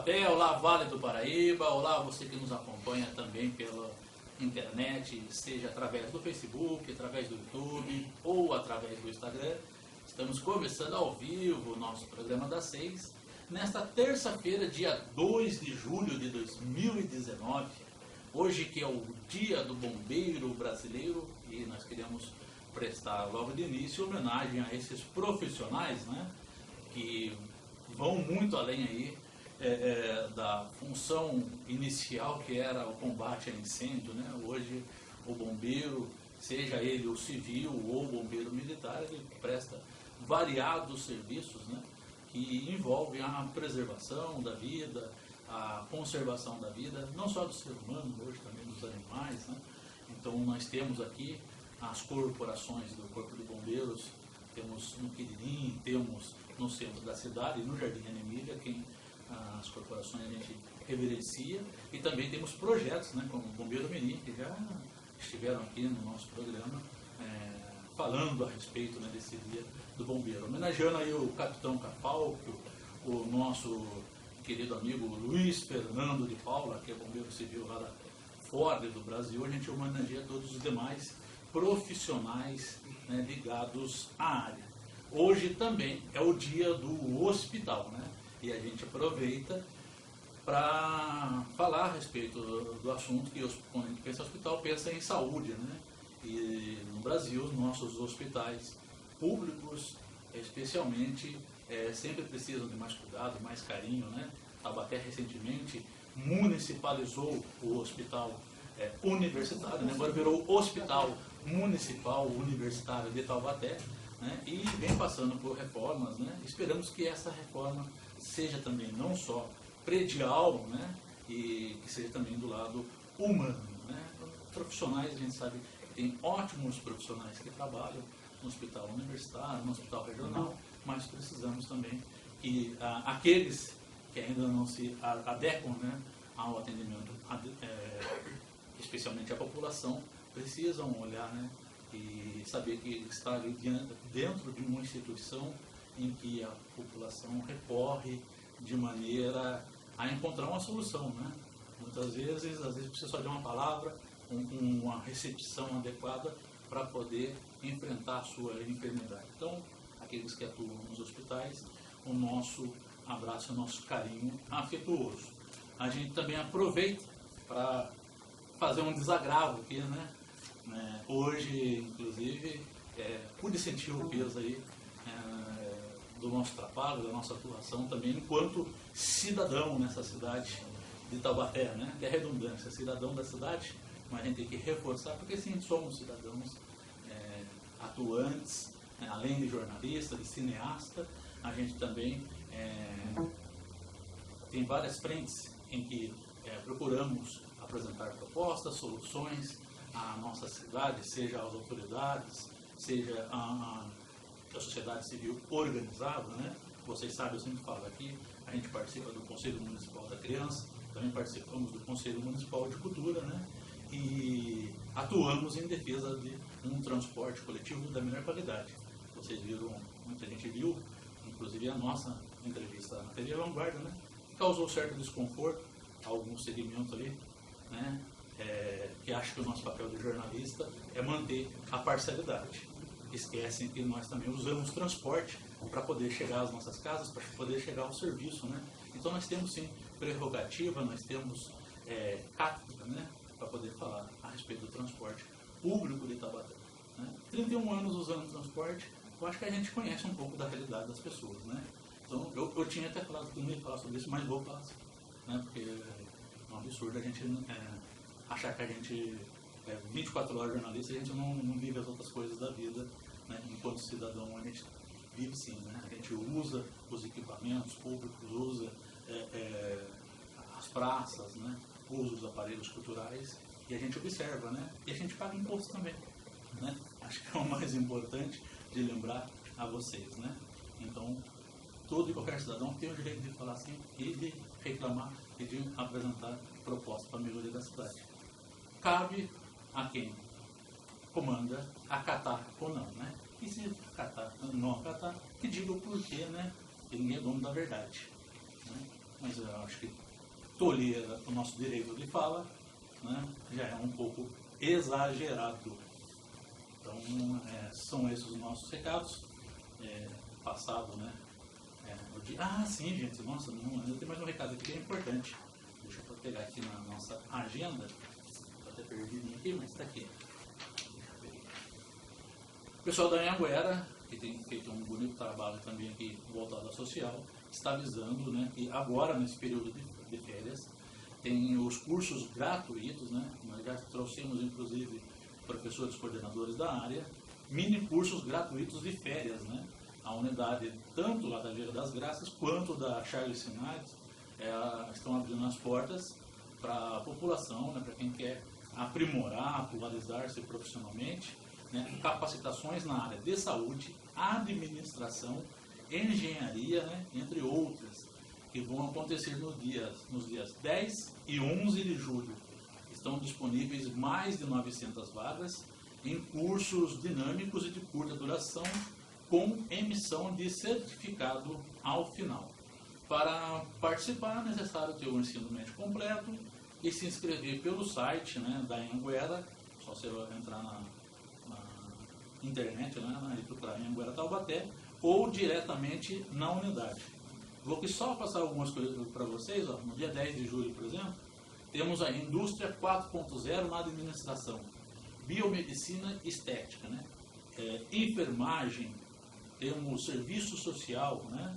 Taubaté, olá Vale do Paraíba, olá você que nos acompanha também pela internet, seja através do Facebook, através do YouTube ou através do Instagram. Estamos começando ao vivo o nosso programa das 6, nesta terça-feira, dia 2 de julho de 2019, hoje que é o Dia do Bombeiro Brasileiro, e nós queremos prestar logo de início homenagem a esses profissionais, né, que vão muito além aí da função inicial que era o combate a incêndio, né? Hoje o bombeiro, seja ele o civil ou o bombeiro militar, ele presta variados serviços, né, que envolvem a preservação da vida, a conservação da vida, não só do ser humano, hoje também dos animais, né? Então nós temos aqui as corporações do Corpo de Bombeiros, temos no Quiririm, temos no centro da cidade, no Jardim Ana Emília, quem as corporações a gente reverencia, e também temos projetos, né, como o Bombeiro Mirim, que já estiveram aqui no nosso programa falando a respeito, né, desse dia do bombeiro, homenageando aí o Capitão Capalco, o nosso querido amigo Luiz Fernando de Paula, que é bombeiro civil lá da Ford do Brasil. A gente homenageia todos os demais profissionais, né, ligados à área. Hoje também é o dia do hospital, né? E a gente aproveita para falar a respeito do assunto que quando a gente pensa em hospital, pensa em saúde, né? E no Brasil, nossos hospitais públicos, especialmente, sempre precisam de mais cuidado, mais carinho, né? Taubaté recentemente municipalizou o hospital universitário, né? Agora virou Hospital Municipal Universitário de Taubaté, né? E vem passando por reformas, né? Esperamos que essa reforma seja também não só predial, né, e que seja também do lado humano, né? Profissionais, a gente sabe que tem ótimos profissionais que trabalham no hospital universitário, no hospital regional, mas precisamos também que aqueles que ainda não se adequam, né, ao atendimento, especialmente a população, precisam olhar, né, e saber que está ali dentro de uma instituição em que a população recorre de maneira a encontrar uma solução, né? Muitas vezes, precisa só de uma palavra, uma recepção adequada para poder enfrentar a sua enfermidade. Então, aqueles que atuam nos hospitais, o nosso abraço, o nosso carinho afetuoso. A gente também aproveita para fazer um desagravo aqui, né? Hoje, inclusive, pude sentir o peso aí do nosso trabalho, da nossa atuação também enquanto cidadão nessa cidade de Taubaté, né? Que é redundância, cidadão da cidade, mas a gente tem que reforçar, porque sim, somos cidadãos atuantes, né? Além de jornalista, de cineasta, a gente também tem várias frentes em que procuramos apresentar propostas, soluções à nossa cidade, seja às autoridades, seja a sociedade civil organizada, né? Vocês sabem, eu sempre falo aqui, a gente participa do Conselho Municipal da Criança, também participamos do Conselho Municipal de Cultura, né? E atuamos em defesa de um transporte coletivo da melhor qualidade. Vocês viram, muita gente viu, inclusive a nossa entrevista na TV Vanguarda, né? Causou certo desconforto a alguns segmentos ali, né? Que acham que o nosso papel de jornalista é manter a parcialidade. Esquecem que nós também usamos transporte para poder chegar às nossas casas, para poder chegar ao serviço, né? Então nós temos sim prerrogativa, nós temos cátedra, né, para poder falar a respeito do transporte público de Taubaté, né? 31 anos usando transporte, eu acho que a gente conhece um pouco da realidade das pessoas, né? Então eu tinha até falado que não ia falar sobre isso, mas vou falar, né? Porque é um absurdo a gente achar que a gente 24 horas jornalista, a gente não vive as outras coisas da vida, né? Enquanto cidadão a gente vive sim, né? A gente usa os equipamentos públicos, usa as praças, né? Usa os aparelhos culturais e a gente observa, né? E a gente paga imposto também, né? Acho que é o mais importante de lembrar a vocês, né? Então, todo e qualquer cidadão tem o direito de falar assim e de reclamar e de apresentar propostas para a melhoria da cidade. Cabe a quem comanda acatar ou não, né? E se acatar, não acatar, que diga o porquê, né? Que ninguém é dono da verdade, né? mas eu acho que tolir o nosso direito de fala, né, já é um pouco exagerado. Então, são esses os nossos recados. Passado, né? Sim, gente, nossa, eu tenho mais um recado aqui que é importante. Deixa eu pegar aqui na nossa agenda. Estou até perdido aqui, mas está aqui. O pessoal da Anhanguera, que tem feito um bonito trabalho também aqui voltado à social, está avisando, né, que agora, nesse período de férias, tem os cursos gratuitos, né? Nós já trouxemos, inclusive, professores coordenadores da área, mini cursos gratuitos de férias, né? A unidade, tanto lá da Vila das Graças, quanto da Charles Sinais, estão abrindo as portas para a população, né? Para quem quer aprimorar, atualizar-se profissionalmente, né? Capacitações na área de saúde, administração, engenharia, né? Entre outras, que vão acontecer nos dias 10 e 11 de julho. Estão disponíveis mais de 900 vagas em cursos dinâmicos e de curta duração, com emissão de certificado ao final. Para participar, é necessário ter o ensino médio completo e se inscrever pelo site, né, da Anhanguera. Só você entrar na internet, né, e procurar Anhanguera Taubaté, ou diretamente na unidade. Vou aqui só passar algumas coisas para vocês. No dia 10 de julho, por exemplo, temos a Indústria 4.0 na administração, biomedicina estética, né? Enfermagem, temos serviço social, né?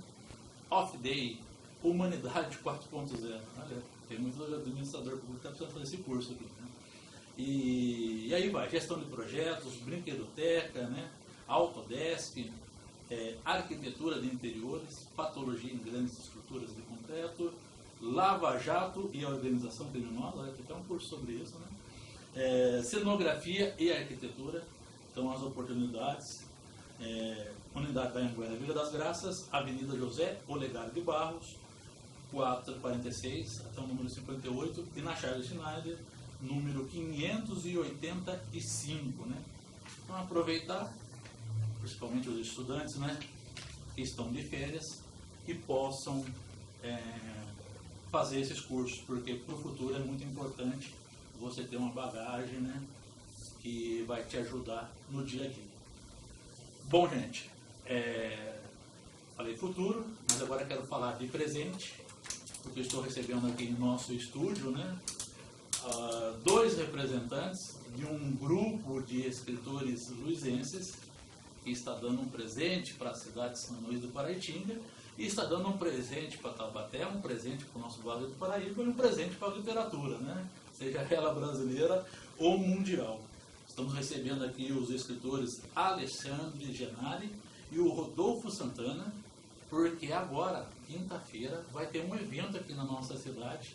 Off-day, humanidade 4.0. Olha, tem muito administrador público que está precisando fazer esse curso aqui, né? E aí vai, gestão de projetos, brinquedoteca, né? Autodesk, arquitetura de interiores, patologia em grandes estruturas de concreto, lava-jato e organização criminosa, tem até um curso sobre isso, né? Cenografia e arquitetura, então as oportunidades. Unidade da Anhanguera, Vila das Graças, Avenida José Olegário de Barros, 446 até o número 58, e na Charles Schneider, número 585, né? Então aproveitar, principalmente os estudantes, né, que estão de férias, que possam fazer esses cursos, porque para o futuro é muito importante você ter uma bagagem, né, que vai te ajudar no dia a dia. Bom, gente, falei futuro, mas agora quero falar de presente, porque estou recebendo aqui em nosso estúdio, né, 2 representantes de um grupo de escritores luizenses que está dando um presente para a cidade de São Luís do Paraitinga e está dando um presente para Taubaté, um presente para o nosso Vale do Paraíba e um presente para a literatura, né, seja ela brasileira ou mundial. Estamos recebendo aqui os escritores Alexandre Genari e o Rodolfo Santana, porque agora, quinta-feira, vai ter um evento aqui na nossa cidade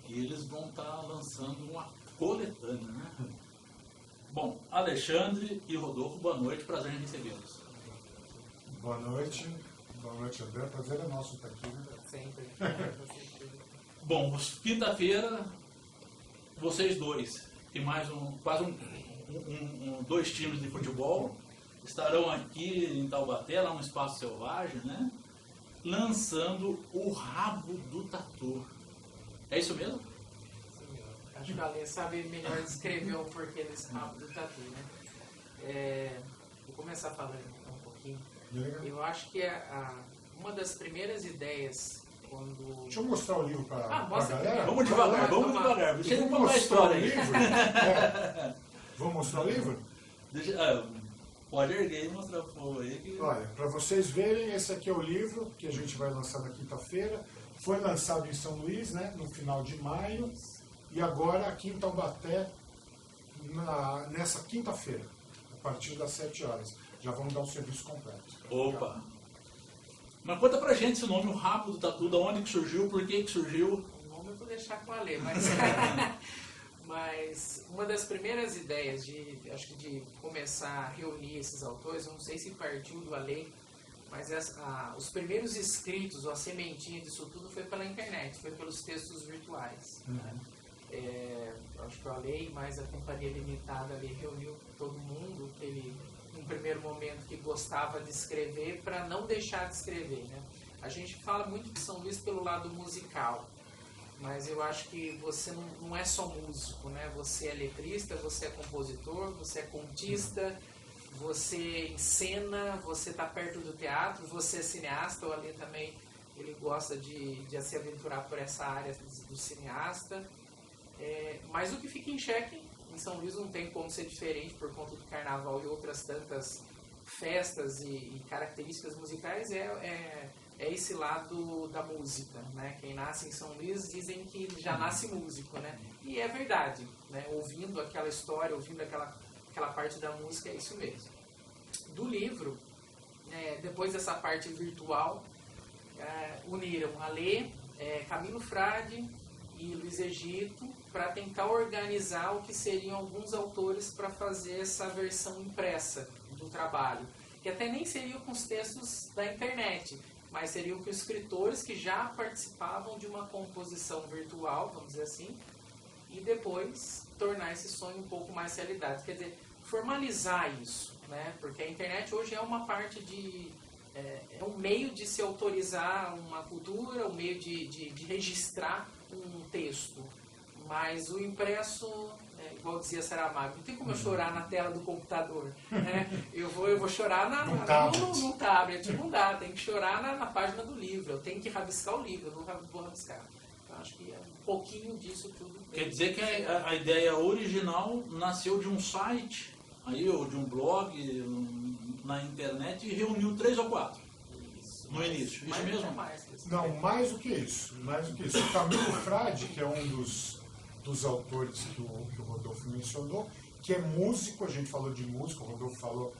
e eles vão estar lançando uma coletânea, né? Bom, Alexandre e Rodolfo, boa noite, prazer em recebê-los. Boa noite, André, prazer é nosso estar aqui, né? Sempre. Bom, quinta-feira, vocês dois e mais quase 2 times de futebol estarão aqui em Taubaté, lá no Espaço Selvagem, né? Lançando o Rabo do Tatu. É isso mesmo? Sim, acho que a Alê sabe melhor descrever o porquê desse rabo do tatu, né? Vou começar falando um pouquinho. Eu acho que uma das primeiras ideias quando... Deixa eu mostrar o livro para a galera. Vamos devagar, vamos devagar. Deixa eu contar a história aí. Vamos mostrar o livro? Pode erguer e mostrar o povo aí. Que... Olha, para vocês verem, esse aqui é o livro que a gente vai lançar na quinta-feira. Foi lançado em São Luís, né, no final de maio. E agora aqui em Taubaté, nessa quinta-feira, a partir das 7 horas. Já vamos dar o serviço completo. Opa! Mas conta pra gente esse nome, o Rabo do Tatu, da onde que surgiu, por que surgiu? O nome eu vou deixar com a Alê, mas uma das primeiras ideias acho que de começar a reunir esses autores, eu não sei se partiu do Alê, mas os primeiros escritos, ou a sementinha disso tudo foi pela internet, foi pelos textos virtuais. Acho que o Alê mais a Companhia Limitada ali reuniu todo mundo, num primeiro momento que gostava de escrever, para não deixar de escrever, né? A gente fala muito de São Luís pelo lado musical, mas eu acho que você não é só músico, né? Você é letrista, você é compositor, você é contista, você encena, você está perto do teatro, você é cineasta. O Alê também, ele gosta de se aventurar por essa área do cineasta. Mas o que fica em xeque em São Luís não tem como ser diferente por conta do carnaval e outras tantas festas e características musicais, é esse lado da música, né? Quem nasce em São Luís dizem que já nasce músico, né? E é verdade, né? Ouvindo aquela história, ouvindo aquela parte da música, é isso mesmo. Do livro, depois dessa parte virtual, uniram Alê, Camilo Frade e Luiz Egito para tentar organizar o que seriam alguns autores para fazer essa versão impressa do trabalho, que até nem seriam com os textos da internet, mas seriam com escritores que já participavam de uma composição virtual, vamos dizer assim, e depois tornar esse sonho um pouco mais realidade. Quer dizer, formalizar isso, né? Porque a internet hoje é uma parte de... é um meio de se autorizar uma cultura, um meio de registrar um texto. Mas o impresso, igual dizia Saramago, não tem como eu chorar na tela do computador. Né? Eu vou chorar no tablet, não dá. Tem que chorar na página do livro. Eu tenho que rabiscar o livro, eu não vou rabiscar. Então acho que é um pouquinho disso tudo. Quer dizer que a ideia original nasceu de um site, aí, ou de um blog na internet e reuniu 3 ou 4 no início. Isso mesmo? Não, mais do que isso. O Camilo Frade, que é um dos autores que o Rodolfo mencionou, que é músico, a gente falou de música, o Rodolfo falou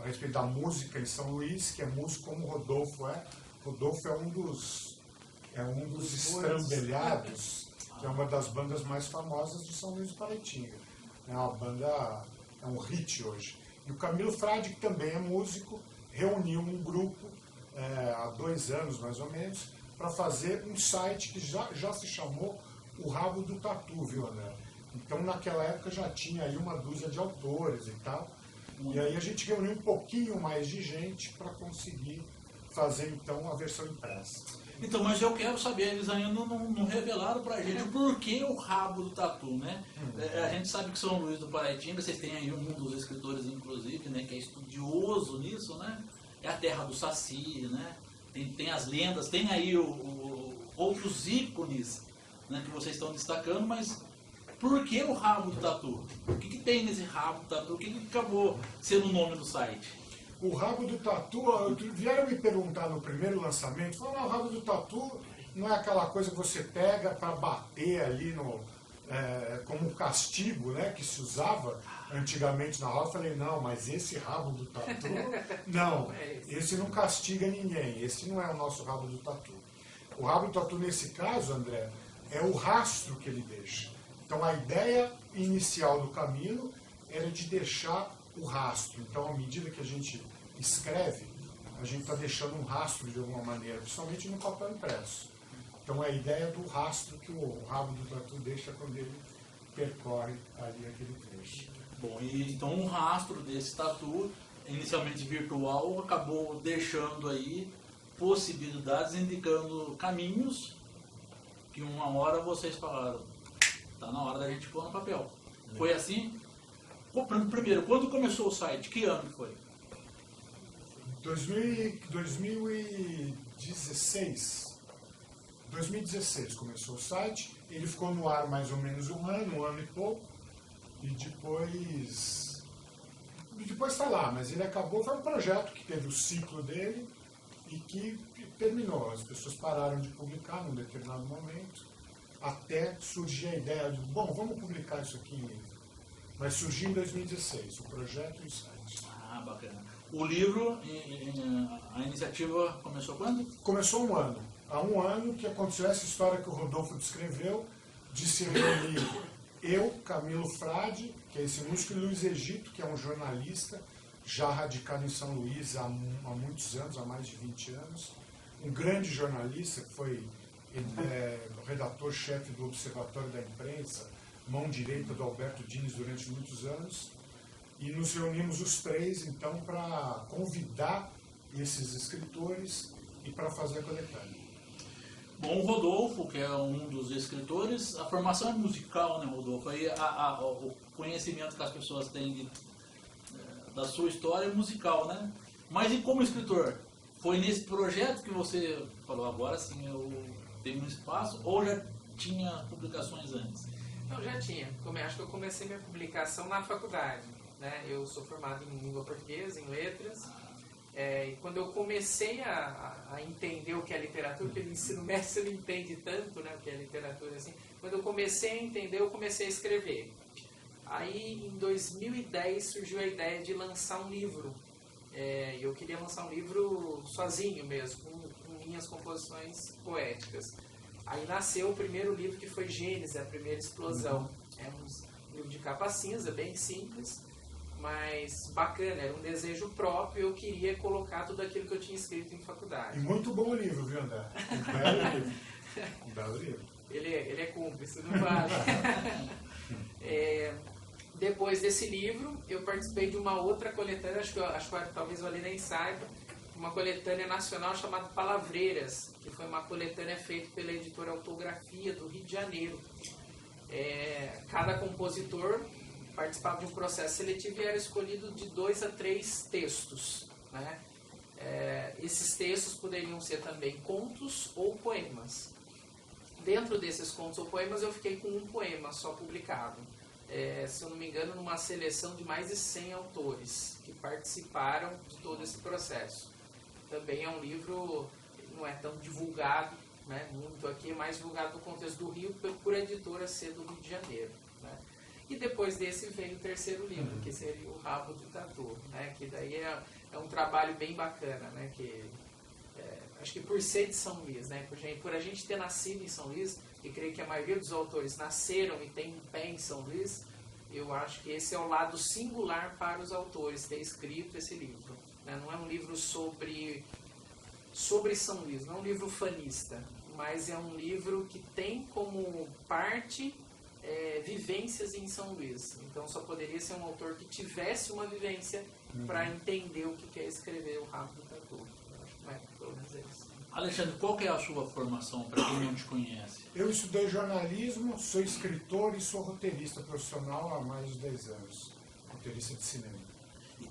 a respeito da música em São Luís, que é músico como o Rodolfo é. Rodolfo é um dos Estrambelhados, que é uma das bandas mais famosas de São Luís do Paraitinga. É uma banda, é um hit hoje. E o Camilo Frade, que também é músico, reuniu um grupo há 2 anos, mais ou menos, para fazer um site que já se chamou O Rabo do Tatu, viu, André? Então, naquela época já tinha aí uma dúzia de autores e tal. E aí a gente reuniu um pouquinho mais de gente para conseguir fazer, então, a versão impressa. Então, mas eu quero saber, eles ainda não revelaram pra gente o porquê o Rabo do Tatu, né? A gente sabe que São Luís do Paraitinga, vocês têm aí um dos escritores, inclusive, né, que é estudioso nisso, né? É a terra do Saci, né? Tem as lendas, tem aí outros ícones, né, que vocês estão destacando, mas por que o Rabo do Tatu? O que tem nesse Rabo do Tatu? O que acabou sendo o nome do site? O Rabo do Tatu, vieram me perguntar no primeiro lançamento, falaram, o Rabo do Tatu não é aquela coisa que você pega para bater ali como um castigo, né, que se usava antigamente na roda. Eu falei, não, mas esse Rabo do Tatu, não, esse não castiga ninguém, esse não é o nosso Rabo do Tatu. O Rabo do Tatu, nesse caso, André, é o rastro que ele deixa. Então, a ideia inicial do Camilo era de deixar o rastro. Então, à medida que a gente escreve, a gente está deixando um rastro de alguma maneira, principalmente no papel impresso. Então, é a ideia do rastro que o Rabo do Tatu deixa quando ele percorre ali aquele trecho. Bom, então um rastro desse tatu, inicialmente virtual, acabou deixando aí possibilidades, indicando caminhos que uma hora vocês falaram, está na hora da gente pôr no papel. Foi assim? Primeiro, quando começou o site? Que ano foi? 2016. 2016 começou o site, ele ficou no ar mais ou menos um ano e pouco, e depois está lá, mas ele acabou, foi um projeto que teve o ciclo dele e que terminou. As pessoas pararam de publicar num determinado momento, até surgir a ideia de, bom, vamos publicar isso aqui em livro. Mas surgiu em 2016, o projeto e o site. Ah, bacana. O livro, a iniciativa começou quando? Começou um ano. Há um ano que aconteceu essa história que o Rodolfo descreveu, de se reunir eu, Camilo Frade, que é esse músico, e Luiz Egito, que é um jornalista, já radicado em São Luís há muitos anos, há mais de 20 anos. Um grande jornalista, que foi redator-chefe do Observatório da Imprensa, mão direita do Alberto Diniz durante muitos anos. E nos reunimos os três, então, para convidar esses escritores e para fazer a coletânea. Bom, o Rodolfo, que é um dos escritores, a formação é musical, né, Rodolfo? Aí o conhecimento que as pessoas têm da sua história é musical, né? Mas e como escritor? Foi nesse projeto que você falou, agora sim eu tenho um espaço, ou já tinha publicações antes? Não, já tinha. Acho que eu comecei minha publicação na faculdade, né? Eu sou formado em língua portuguesa, em letras. E quando eu comecei a entender o que é literatura, porque no ensino médio você não entende tanto, né, o que é literatura assim. Quando eu comecei a entender, eu comecei a escrever. Aí em 2010 surgiu a ideia de lançar um livro. Eu queria lançar um livro sozinho mesmo, com minhas composições poéticas. Aí nasceu o primeiro livro, que foi Gênesis, a primeira explosão. É um livro de capa cinza, bem simples, mas bacana, era um desejo próprio, eu queria colocar tudo aquilo que eu tinha escrito em faculdade. E muito bom livro, viu, André? Um belo livro. Um belo livro. Ele é cúmplice, não vale. Depois desse livro, eu participei de uma outra coletânea, acho que talvez o Ali nem saiba, uma coletânea nacional chamada Palavreiras, que foi uma coletânea feita pela editora Autografia do Rio de Janeiro. Cada compositor participava de um processo seletivo e era escolhido de 2 a 3 textos, né? Esses textos poderiam ser também contos ou poemas. Dentro desses contos ou poemas eu fiquei com um poema só publicado. Se eu não me engano, numa seleção de mais de 100 autores que participaram de todo esse processo. Também é um livro, não é tão divulgado, né, muito aqui, é mais divulgado no contexto do Rio, por a editora ser do Rio de Janeiro, né. E depois desse veio o terceiro livro, que seria O Rabo do Tatu, né, que daí é um trabalho bem bacana, né, que acho que por ser de São Luís, né, por a gente ter nascido em São Luís, e creio que a maioria dos autores nasceram e têm um pé em São Luís, eu acho que esse é o lado singular para os autores, ter escrito esse livro, né? Não é um livro sobre São Luís, não é um livro fanista, mas é um livro que tem como parte vivências em São Luís. Então só poderia ser um autor que tivesse uma vivência para entender o que é escrever O Rabo do Tatu. Eu acho que pelo menos é isso. Alexandre, qual que é a sua formação, para quem não te conhece? Eu estudei jornalismo, sou escritor e sou roteirista profissional há mais de 10 anos. Roteirista de cinema.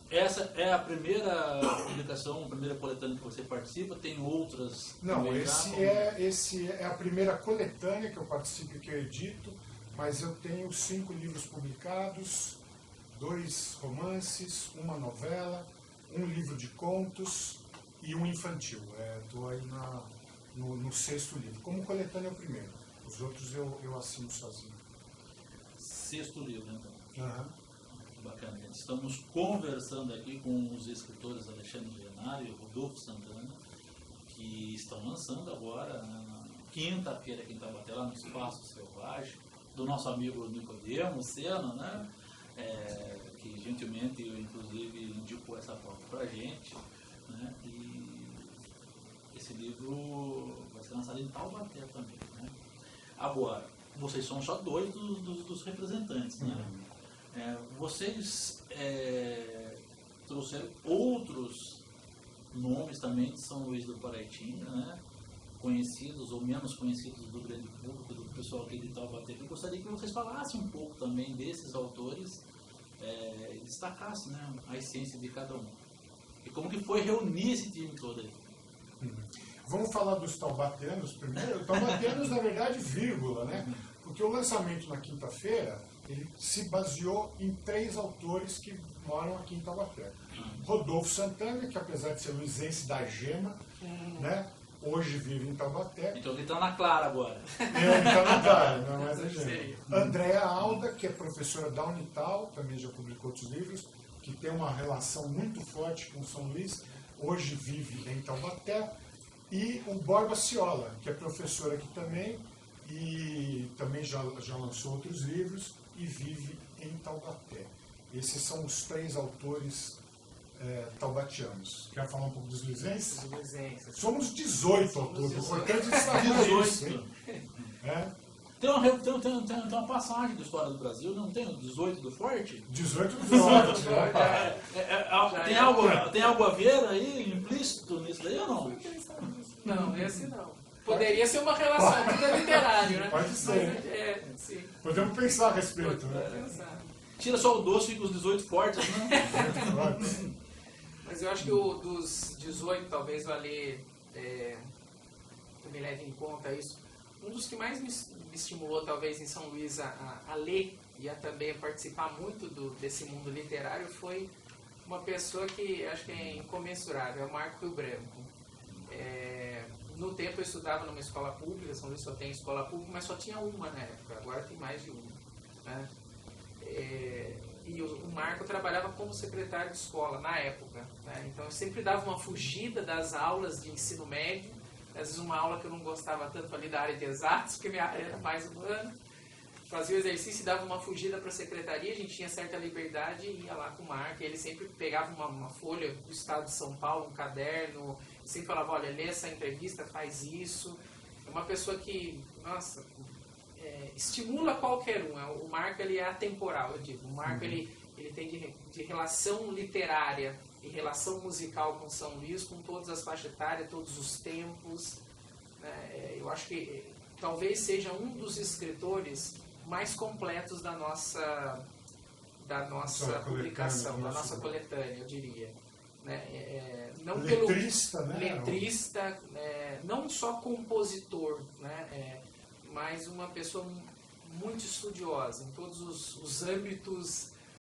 Essa é a primeira publicação, a primeira coletânea que você participa? Tem outras? Não, esse é a primeira coletânea que eu participo e que eu edito, mas eu tenho 5 livros publicados, 2 romances, uma novela, um livro de contos e um infantil. Estou aí no 6º livro. Como coletânea é o primeiro. Os outros eu assino sozinho. 6º livro, então. Uhum. Bacana, gente. Estamos conversando aqui com os escritores Alexandre Genaro e Rodolfo Santana, que estão lançando agora, na quinta-feira, aqui em Taubaté, lá no Espaço Selvagem, do nosso amigo Nicodemo Sena, né? Que gentilmente, inclusive, indicou essa foto para a gente, né? E esse livro vai ser lançado em Taubaté também, né? Agora, vocês são só 2 dos representantes, né? Vocês trouxeram outros nomes também de São Luís do Paraitinga, né? Conhecidos ou menos conhecidos do grande público, do pessoal aqui de Taubaté. Eu gostaria que vocês falassem um pouco também desses autores, e destacassem, né, a essência de cada um. E como que foi reunir esse time todo aí? Vamos falar dos taubateanos primeiro. Taubateanos, na verdade, vírgula, né? Porque o lançamento na quinta-feira, ele se baseou em 3 autores que moram aqui em Taubaté. Rodolfo Santana, que apesar de ser luizense da Gema, né, hoje vive em Taubaté. Então ele está na Clara agora. Ele está na Clara, não é mais a Gema. Andréa Alda, que é professora da Unital, também já publicou outros livros, que tem uma relação muito forte com São Luís, hoje vive em Taubaté. E o Borba Ciola, que é professor aqui também, e também já lançou outros livros e vive em Taubaté. Esses são os 3 autores taubatianos. Quer falar um pouco dos luizenses? Somos 18 autores. O importante é estar 18. Tem uma passagem da história do Brasil, não tem? 18 do Forte? 18 do Forte. Tem algo a ver aí, implícito nisso daí ou não? Não, esse não. Poderia ser uma relação, tudo é literário, né? Pode ser. Mas, sim. Podemos pensar a respeito, Pode né? pensar. Tira só o doce, fica os 18 fortes, né? Mas eu acho que dos 18, talvez o Alê me leve em conta isso. Um dos que mais me estimulou, talvez, em São Luís a ler e a também participar muito desse mundo literário foi uma pessoa que acho que é incomensurável, é o Marco Rio Branco. No tempo eu estudava numa escola pública, São Luís só tem escola pública, mas só tinha uma na época, agora tem mais de uma. Né? E o Marco trabalhava como secretário de escola na época. Né? Então eu sempre dava uma fugida das aulas de ensino médio, às vezes uma aula que eu não gostava tanto ali da área de exatos, porque minha área era mais humana. Fazia o exercício e dava uma fugida para a secretaria, a gente tinha certa liberdade e ia lá com o Marco. Ele sempre pegava uma folha do estado de São Paulo, um caderno, e sempre falava, olha, lê essa entrevista, faz isso. É uma pessoa que, nossa, estimula qualquer um. O Marco, ele é atemporal, eu digo. O Marco, ele tem de relação literária e relação musical com São Luís, com todas as faixas etárias, todos os tempos. Eu acho que talvez seja um dos escritores mais completos da nossa publicação, da nossa coletânea, eu diria. Não letrista, pelo letrista, não só compositor, mas uma pessoa muito estudiosa em todos os âmbitos